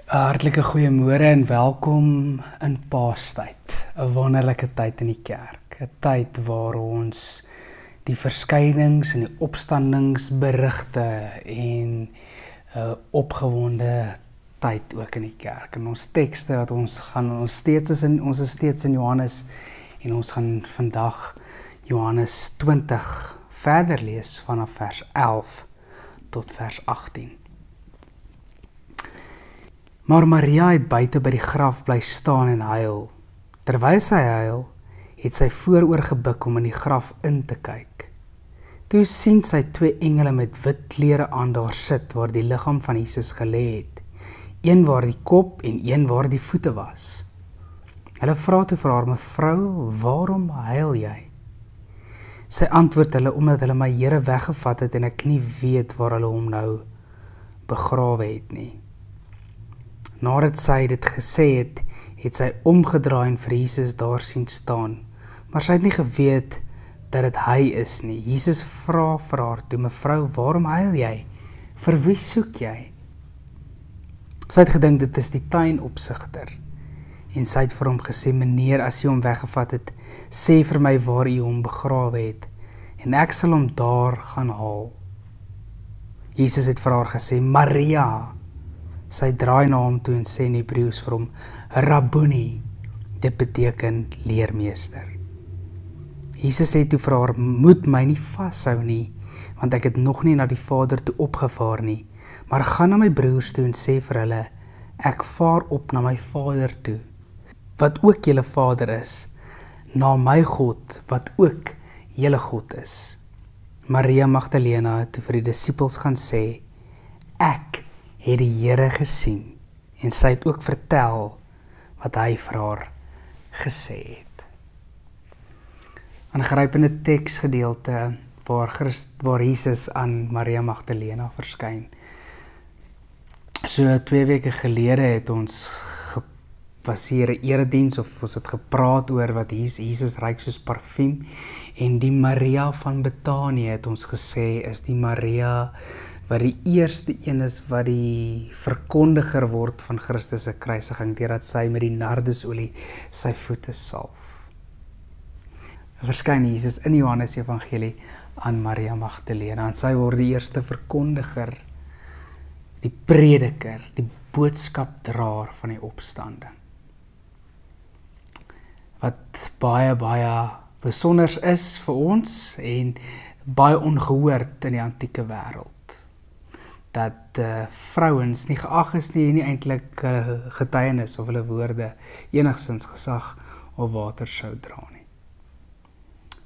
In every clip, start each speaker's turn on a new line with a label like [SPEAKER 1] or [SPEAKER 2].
[SPEAKER 1] Hartlike goeiemôre en welkom in Paastyd. 'n Wonderlike tyd in die kerk. 'n Tyd waar ons die verskynings en die opstandingsberigte en opgewonde tyd ook in die kerk. En ons tekste wat ons is steeds in Johannes en ons gaan vandag Johannes 20 verder lees vanaf vers 11 tot vers 18. Maar Maria het buite by die graf bly staan en huil. Terwyl sy huil, het sy vooroor gebuk om in die graf in te kyk. Toe sien sy 2 engele met wit klere aan daar sit waar die liggaam van Jesus gelê het. Een waar die kop en een waar die voete was. Hulle vra toe vir haar: "Mevrou, waarom huil jy?" Sy antwoord hulle: "Omdat hulle my Here weggevat het en ek nie weet waar hulle hom nou begrawe het nie." Nadat sy dit gesê het, het sy omgedraai en vir Jesus daar sien staan, maar sy het nie geweet dat dit hy is nie. Jesus vra vir haar toe: "Mevrou, waarom huil jy? Vir wie soek jy?" Sy het gedink dit is die tuinopsigter, en sy het vir hom gesê: "Meneer, as jy hom weggevat het, sê vir my waar jy hom begrawe het, en ek sal hom daar gaan haal." Jesus het vir haar gesê: "Maria." Sy draai na hom toe en sê in Hebreëus vir hom: "Rabboni." Dit beteken leermeester. Jesus sê toe vir haar: "Moet my nie vashou nie, want ek het nog nie na die Vader toe opgevaar nie, maar gaan na my broers toe en sê vir hulle: ek vaar op na my Vader toe, wat ook julle Vader is, na my God, wat ook julle God is." Maria Magdalena het toe vir die disippels gaan sê: "Ek het die Here gesien," en sy het ook vertel wat hy vir haar gesê het. 'n Aangrypende teksgedeelte waar Jesus aan Maria Magdalena verskyn. So 2 weke gelede het ons was hier 'n erediens of ons het gepraat oor wat Jesus ryk soos parfuum, en die Maria van Betanië het ons gesê is die Maria wat die eerste een is wat die verkondiger word van Christus se kruisiging, deurdat sy met die nardesolie sy voete salf. Verskyn Jesus in Johannes Evangelie aan Maria Magdalena, en sy word die eerste verkondiger, die prediker, die boodskapdraer van die opstanding. Wat baie besonders is vir ons en baie ongehoord in die antieke wêreld. Dat vrouens nie geag is nie eintlik getuienis of hulle woorde enigstens gesag of water sou dra nie.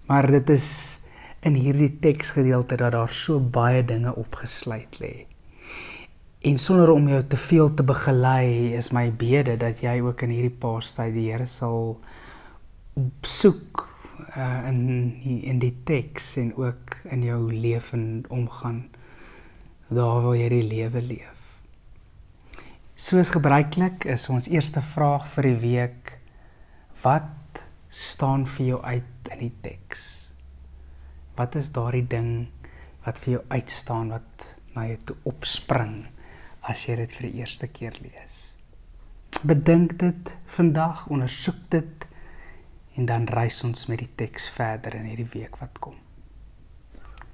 [SPEAKER 1] Maar dit is in hierdie teksgedeelte dat daar so baie dinge opgesluit lê. En sonder om jou te veel te begelei, is my bede dat jy ook in hierdie Paastyd die Here sal soek in die teks en ook in jou lewe en omgaan, daar waar jy die lewe leef. Soos gebruiklik is ons eerste vraag vir die week: wat staan vir jou uit in die teks? Wat is daardie ding wat vir jou uitstaan, wat na jou toe opspring as jy dit vir die eerste keer lees? Bedink dit vandag, ondersoek dit, en dan reis ons met die teks verder in hierdie week wat kom.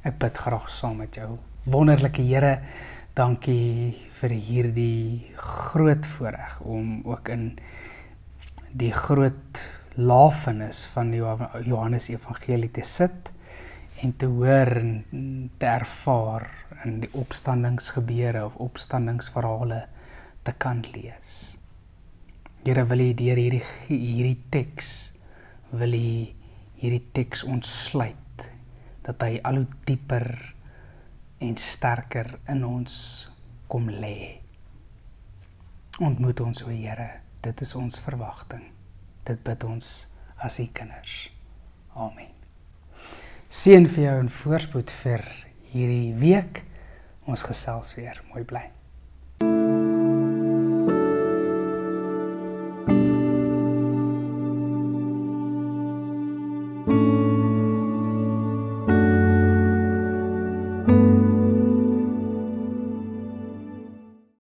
[SPEAKER 1] Ek bid graag saam met jou. Wonderlike Here, dankie vir hierdie groot voorreg om ook in die groot lafenis van die Johannes Evangelie te sit en te hoor en te ervaar in die opstandingsgebeure of opstandingsverhale te kan lees. Here, wil U deur hierdie teks, wil U hierdie teks ontsluit, dat hy al hoe dieper en sterker in ons kom lê. Ontmoet ons, o Here, dit is ons verwagting. Dit bid ons as U kinders. Amen. Seën vir jou en voorspoed vir hierdie week. Ons gesels weer. Mooi bly.